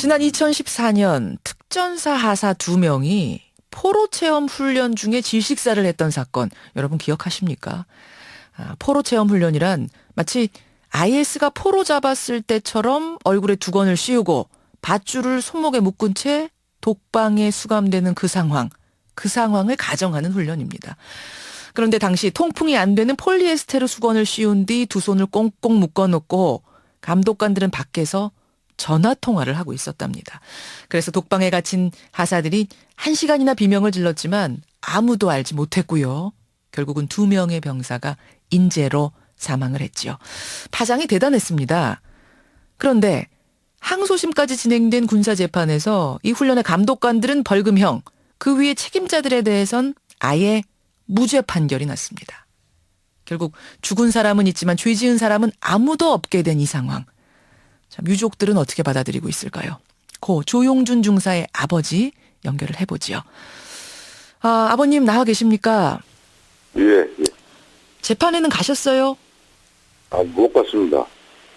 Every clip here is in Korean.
지난 2014년 특전사 하사 2명이 포로 체험 훈련 중에 질식사를 했던 사건 여러분 기억하십니까? 포로 체험 훈련이란 마치 IS가 포로 잡았을 때처럼 얼굴에 두건을 씌우고 밧줄을 손목에 묶은 채 독방에 수감되는 그 상황을 가정하는 훈련입니다. 그런데 당시 통풍이 안 되는 폴리에스테르 수건을 씌운 뒤 두 손을 꽁꽁 묶어놓고 감독관들은 밖에서 전화 통화를 하고 있었답니다. 그래서 독방에 갇힌 하사들이 1시간이나 비명을 질렀지만 아무도 알지 못했고요. 결국은 2명의 병사가 인재로 사망을 했지요. 파장이 대단했습니다. 그런데 항소심까지 진행된 군사재판에서 이 훈련의 감독관들은 벌금형, 그 위에 책임자들에 대해선 아예 무죄 판결이 났습니다. 결국 죽은 사람은 있지만 죄 지은 사람은 아무도 없게 된 이 상황. 참, 유족들은 어떻게 받아들이고 있을까요? 고 조용준 중사의 아버지 연결을 해보지요. 아버님 나와 계십니까? 예. 재판에는 가셨어요? 못 갔습니다.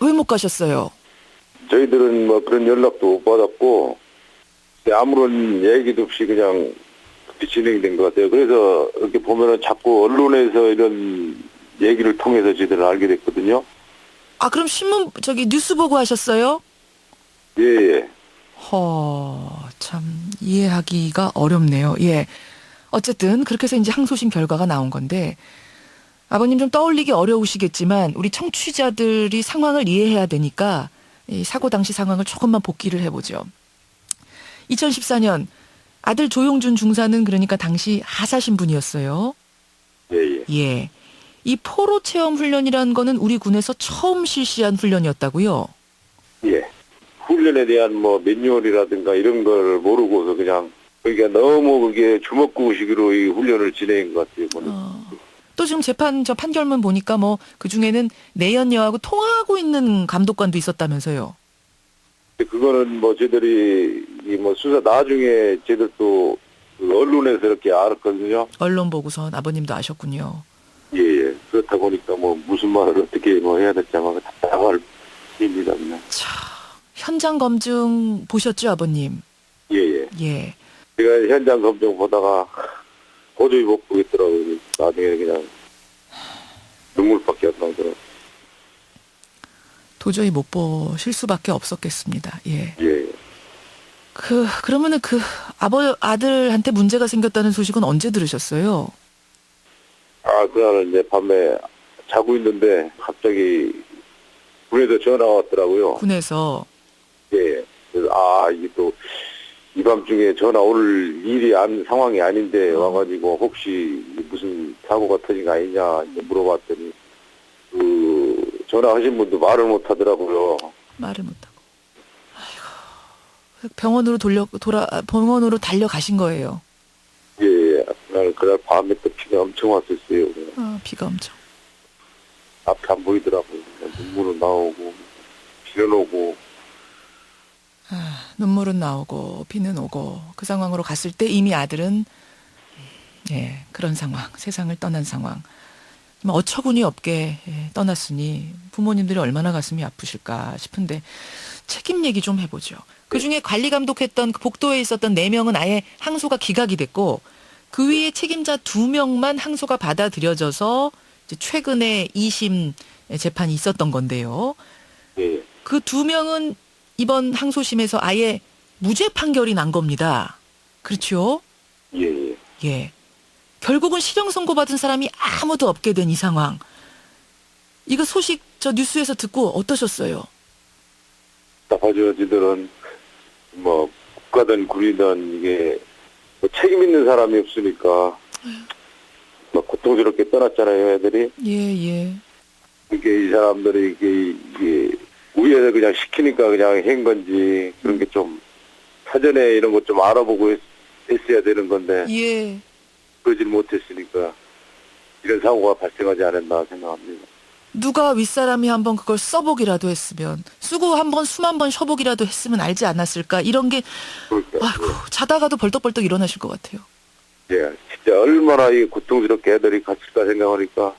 왜 못 가셨어요? 저희들은 뭐 그런 연락도 못 받았고, 아무런 얘기도 없이 그냥 그렇게 진행된 것 같아요. 그래서 이렇게 보면은 자꾸 언론에서 이런 얘기를 통해서 저희들은 알게 됐거든요. 그럼 뉴스 보고 하셨어요? 예. 참, 이해하기가 어렵네요. 예. 어쨌든, 그렇게 해서 이제 항소심 결과가 나온 건데, 아버님 좀 떠올리기 어려우시겠지만, 우리 청취자들이 상황을 이해해야 되니까, 이 사고 당시 상황을 조금만 복기를 해보죠. 2014년, 아들 조용준 중사는 그러니까 당시 하사 신분이었어요. 예. 이 포로 체험 훈련이라는 거는 우리 군에서 처음 실시한 훈련이었다고요? 예. 훈련에 대한 뭐 매뉴얼이라든가 이런 걸 모르고서 그냥 그러니까 너무 그게 주먹구식으로 이 훈련을 진행한 것 같아요. 또 지금 판결문 보니까 뭐 그 중에는 내연녀하고 통화하고 있는 감독관도 있었다면서요? 그거는 뭐 저희들이 이 뭐 수사 나중에 저희들도 그 언론에서 이렇게 알았거든요. 언론 보고선 아버님도 아셨군요. 예. 그렇다 보니까 뭐 무슨 말을 어떻게 뭐 해야 될지 아마 답답할 일입니다. 그냥. 자, 현장 검증 보셨죠, 아버님? 예. 예. 제가 현장 검증 보다가 도저히 못 보겠더라고요. 나중에 그냥 눈물밖에 안 나오더라고요. 도저히 못 보실 수밖에 없었겠습니다. 예. 예. 그러면은 아들한테 문제가 생겼다는 소식은 언제 들으셨어요? 그날은 이제 밤에 자고 있는데 갑자기 군에서 전화 왔더라고요. 군에서. 예. 그래서 이게 또 이 밤중에 전화 올 상황이 아닌데 와가지고 혹시 무슨 사고가 터진 거 아니냐 이제 물어봤더니 그 전화하신 분도 말을 못 하더라고요. 말을 못하고. 아이고. 병원으로 달려가신 거예요. 예. 그날 밤에 또 비가 엄청 왔었어요. 비가 엄청. 앞이 안 보이더라고요. 눈물은 나오고 비는 오고. 눈물은 나오고 비는 오고 그 상황으로 갔을 때 이미 아들은 그런 상황, 세상을 떠난 상황. 어처구니 없게 떠났으니 부모님들이 얼마나 가슴이 아프실까 싶은데 책임 얘기 좀 해보죠. 그중에 관리 감독했던 그 복도에 있었던 4명은 아예 항소가 기각이 됐고 그 위에 책임자 2명만 항소가 받아들여져서 이제 최근에 2심 재판이 있었던 건데요. 예. 그 2명은 이번 항소심에서 아예 무죄 판결이 난 겁니다. 그렇죠? 예. 예. 결국은 실형 선고받은 사람이 아무도 없게 된 이 상황. 이거 소식 뉴스에서 듣고 어떠셨어요? 답답하죠. 지들은 뭐 국가든 군이든 이게 뭐 책임 있는 사람이 없으니까 막 고통스럽게 떠났잖아요, 애들이. 예. 이게 이 사람들이 이게 위에서 그냥 시키니까 그냥 한 건지 그런 게 좀 사전에 이런 것 좀 알아보고 했어야 되는 건데 예. 그러질 못했으니까 이런 사고가 발생하지 않았나 생각합니다. 누가 윗사람이 한번 그걸 써보기라도 했으면 쓰고 한번 숨 한번 쉬어보기라도 했으면 알지 않았을까 이런 게 자다가도 벌떡벌떡 일어나실 것 같아요. 예, 진짜 얼마나 이 고통스럽게 애들이 갔을까 생각하니까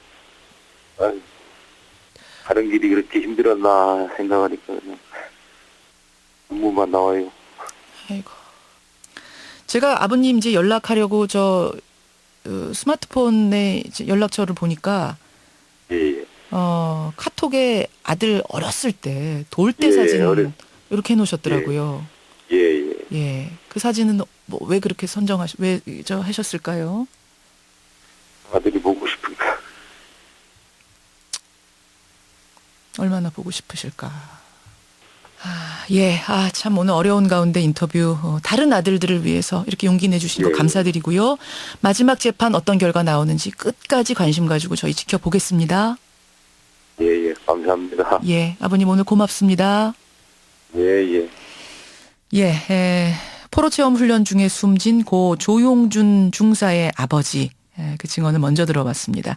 가는 길이 그렇게 힘들었나 생각하니까 그냥 눈물만 나와요. 아이고. 제가 아버님 이제 연락하려고 스마트폰에 이제 연락처를 보니까 예, 예. 카톡에 아들 어렸을 때 돌 때 예, 사진 이렇게 해놓으셨더라고요. 예, 예. 예. 그 사진은 뭐 왜 그렇게 왜 하셨을까요? 아들이 보고 싶은가. 얼마나 보고 싶으실까. 예. 참 오늘 어려운 가운데 인터뷰 다른 아들들을 위해서 이렇게 용기 내주신 거 예. 감사드리고요. 마지막 재판 어떤 결과 나오는지 끝까지 관심 가지고 저희 지켜보겠습니다. 예, 예. 감사합니다. 예. 아버님 오늘 고맙습니다. 예, 예. 예. 포로 체험 훈련 중에 숨진 고 조용준 중사의 아버지 그 증언을 먼저 들어봤습니다.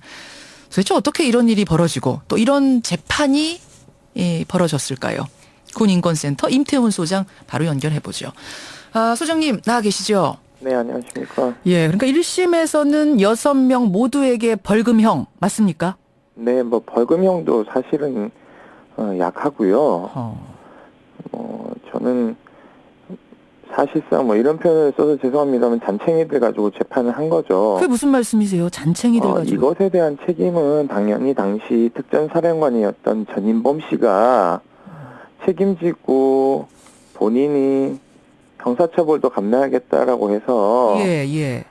도대체 어떻게 이런 일이 벌어지고 또 이런 재판이 벌어졌을까요? 군인권센터 임태훈 소장 바로 연결해보죠. 소장님 나와 계시죠? 네, 안녕하십니까. 예, 그러니까 1심에서는 6명 모두에게 벌금형 맞습니까? 네, 뭐 벌금형도 사실은 약하고요. 저는 사실상 뭐 이런 표현을 써서 죄송합니다만 잔챙이들 가지고 재판을 한 거죠. 그게 무슨 말씀이세요? 잔챙이들 가지고. 이것에 대한 책임은 당연히 당시 특전사령관이었던 전인범 씨가 책임지고 본인이 형사처벌도 감내하겠다라고 해서 예.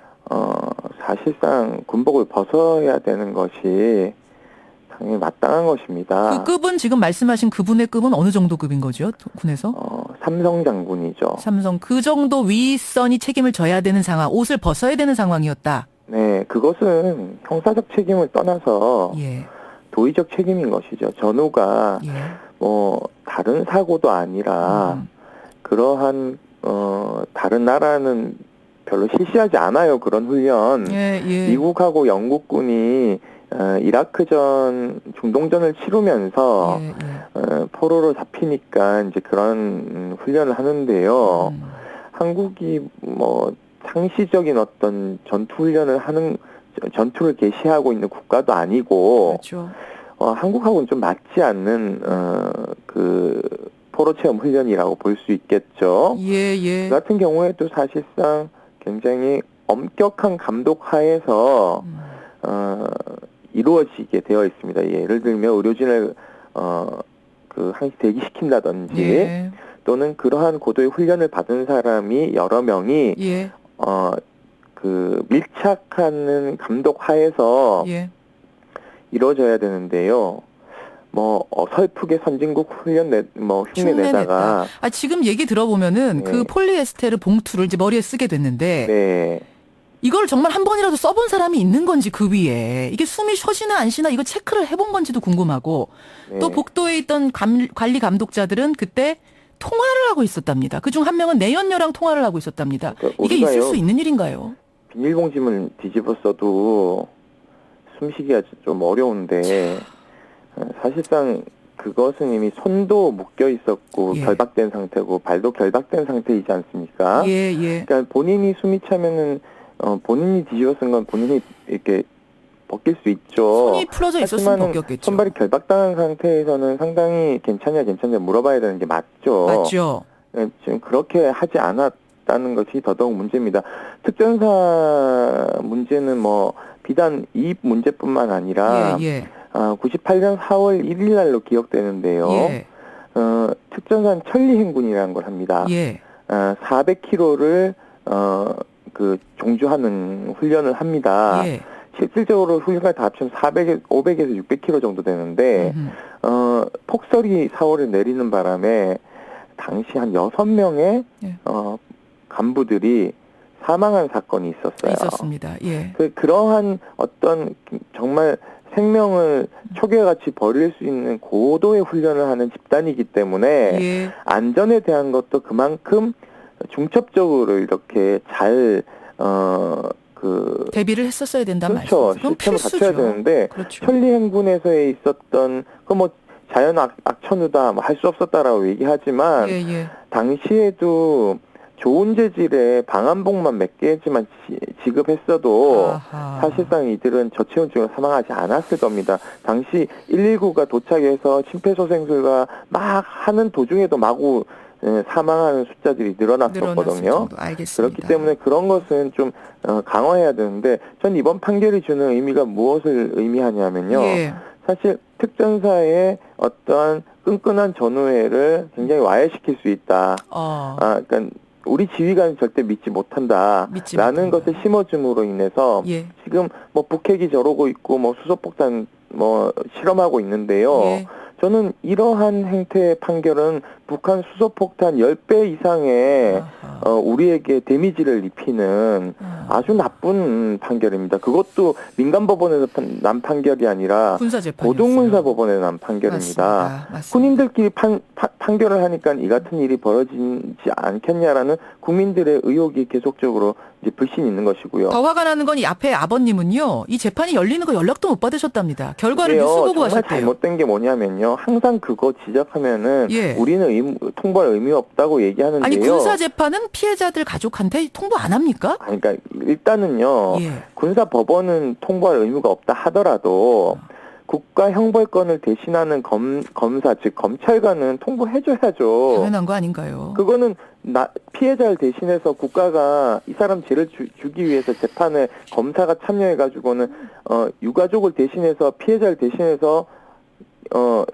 사실상 군복을 벗어야 되는 것이 당연히 마땅한 것입니다. 그 급은 지금 말씀하신 그분의 급은 어느 정도 급인 거죠? 군에서? 삼성 장군이죠. 삼성 그 정도 윗선이 책임을 져야 되는 상황, 옷을 벗어야 되는 상황이었다. 네, 그것은 형사적 책임을 떠나서 예. 도의적 책임인 것이죠. 전우가 예. 뭐 다른 사고도 아니라 그러한 다른 나라는 별로 실시하지 않아요. 그런 훈련. 예. 미국하고 영국군이 이라크전 중동전을 치르면서 포로로 잡히니까 이제 그런 훈련을 하는데요. 한국이 뭐 상시적인 어떤 전투를 개시하고 있는 국가도 아니고, 그렇죠. 한국하고는 좀 맞지 않는 그 포로 체험 훈련이라고 볼 수 있겠죠. 예. 그 같은 경우에도 사실상 굉장히 엄격한 감독 하에서 이루어지게 되어 있습니다. 예를 들면 의료진을 항시 대기시킨다든지 예. 또는 그러한 고도의 훈련을 받은 사람이 여러 명이 예. 그 밀착하는 감독 하에서 예. 이루어져야 되는데요. 뭐 어설프게 선진국 훈련 흉내 내다가 지금 얘기 들어보면은 네. 그 폴리에스테르 봉투를 이제 머리에 쓰게 됐는데 네. 이걸 정말 한 번이라도 써본 사람이 있는 건지 그 위에 이게 숨이 쉬시나 안 쉬나 이거 체크를 해본 건지도 궁금하고 네. 또 복도에 있던 관리 감독자들은 그때 통화를 하고 있었답니다. 그중 한 명은 내연녀랑 통화를 하고 있었답니다. 그러니까 이게 있을 우리가요, 수 있는 일인가요? 비닐봉지를 뒤집어 써도 숨쉬기가 좀 어려운데 사실상 그것은 이미 손도 묶여 있었고 예. 결박된 상태고 발도 결박된 상태이지 않습니까? 예. 그러니까 본인이 숨이 차면은 본인이 뒤집어 쓴 건 본인이 이렇게 벗길 수 있죠. 손이 풀어져 있었으면 하지만은 벗겼겠죠. 손발이 결박당한 상태에서는 상당히 괜찮냐 물어봐야 되는 게 맞죠. 맞죠. 네, 지금 그렇게 하지 않았다는 것이 더더욱 문제입니다. 특전사 문제는 뭐 비단 이입 문제뿐만 아니라 예. 98년 4월 1일 날로 기억되는데요. 예. 특전사는 천리행군이라는 걸 합니다. 예. 400km를 그 종주하는 훈련을 합니다. 예. 실질적으로 훈련까지 다 합치면 500에서 600km 정도 되는데 폭설이 4월에 내리는 바람에 당시 한 6명의 예. 간부들이 사망한 사건이 있었어요. 있었습니다. 예. 그러한 어떤 정말 생명을 초계같이 버릴 수 있는 고도의 훈련을 하는 집단이기 때문에 예. 안전에 대한 것도 그만큼 중첩적으로 이렇게 잘 대비를 했었어야 된단 그렇죠. 말씀이죠. 그건 시스템을 필수죠. 갖춰야 되는데 그렇죠. 천리행군에서의 있었던 자연 악천후다 할 수 없었다라고 얘기하지만 예. 당시에도 좋은 재질의 방한복만 몇 개지만 지급했어도 아하. 사실상 이들은 저체온증으로 사망하지 않았을 겁니다. 당시 119가 도착해서 심폐소생술과 막 하는 도중에도 마구 사망하는 숫자들이 늘어났었거든요. 늘어났을 정도. 알겠습니다. 그렇기 때문에 그런 것은 좀 강화해야 되는데 전 이번 판결이 주는 의미가 무엇을 의미하냐면요. 예. 사실 특전사의 어떠한 끈끈한 전우회를 굉장히 와해시킬 수 있다. 그러니까 우리 지휘관은 절대 믿지 못한다라는 믿지 못한다. 것을 심어줌으로 인해서 예. 지금 뭐 북핵이 저러고 있고 뭐 수소폭탄 뭐 실험하고 있는데요. 예. 저는 이러한 행태의 판결은 북한 수소폭탄 10배 이상의 아하. 우리에게 데미지를 입히는 아주 나쁜 판결입니다. 그것도 민간법원에서 난 판결이 아니라 군사재판이었어요. 고등문사법원에서 난 판결입니다. 맞습니다. 군인들끼리 판결을 하니까 이 같은 일이 벌어지지 않겠냐라는 국민들의 의혹이 계속적으로 이제 불신이 있는 것이고요. 더 화가 나는 건 이 앞에 아버님은요. 이 재판이 열리는 거 연락도 못 받으셨답니다. 결과를 그래요. 뉴스 보고 정말 하셨대요. 잘못된 게 뭐냐면요. 항상 그거 지적하면은 예. 우리는 통보할 의미 없다고 얘기하는데요. 아니 군사재판은 피해자들 가족한테 통보 안 합니까? 그러니까 일단은요. 예. 군사법원은 통보할 의무가 없다 하더라도 국가형벌권을 대신하는 검사 즉 검찰관은 통보해줘야죠. 당연한 거 아닌가요? 그거는 피해자를 대신해서 국가가 이 사람 죄를 주기 위해서 재판에 검사가 참여해가지고는 유가족을 대신해서 피해자를 대신해서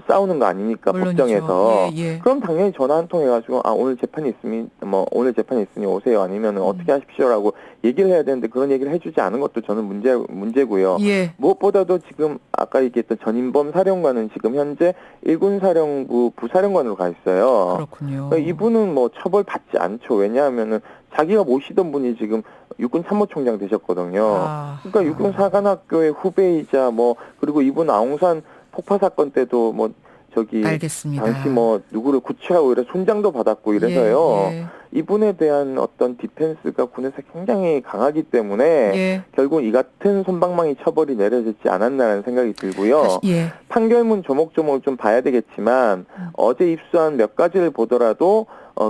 싸우는 거 아닙니까? 물론이죠. 법정에서. 예, 예. 그럼 당연히 전화 한 통 해가지고 오늘 재판이 있으니 오세요. 아니면 어떻게 하십시오라고 얘기를 해야 되는데 그런 얘기를 해주지 않은 것도 저는 문제고요. 예. 무엇보다도 지금 아까 얘기했던 전인범 사령관은 지금 현재 일군사령부 부사령관으로 가 있어요. 그렇군요. 이분은 뭐 처벌받지 않죠. 왜냐하면은 자기가 모시던 분이 지금 육군 참모총장 되셨거든요. 그러니까 육군 사관학교의 후배이자 그리고 이분 아웅산 폭파 사건 때도 알겠습니다. 당시 누구를 구치하고 이래 손장도 받았고 이래서요. 예, 예. 이분에 대한 어떤 디펜스가 군에서 굉장히 강하기 때문에 예. 결국 이 같은 솜방망이 처벌이 내려지지 않았나라는 생각이 들고요. 예. 판결문 조목조목 좀 봐야 되겠지만 어제 입수한 몇 가지를 보더라도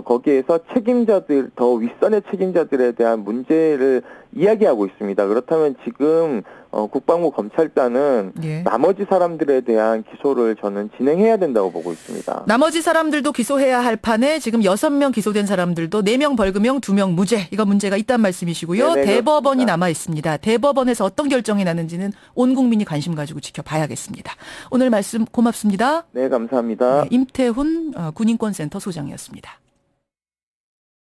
거기에서 책임자들, 더 윗선의 책임자들에 대한 문제를 이야기하고 있습니다. 그렇다면 지금 국방부 검찰단은 예. 나머지 사람들에 대한 기소를 저는 진행해야 된다고 보고 있습니다. 나머지 사람들도 기소해야 할 판에 지금 6명 기소된 사람들도 4명 벌금형 2명 무죄. 이거 문제가 있단 말씀이시고요. 네네, 대법원이 그렇습니다. 남아 있습니다. 대법원에서 어떤 결정이 나는지는 온 국민이 관심 가지고 지켜봐야겠습니다. 오늘 말씀 고맙습니다. 네, 감사합니다. 네, 임태훈 군인권센터 소장이었습니다.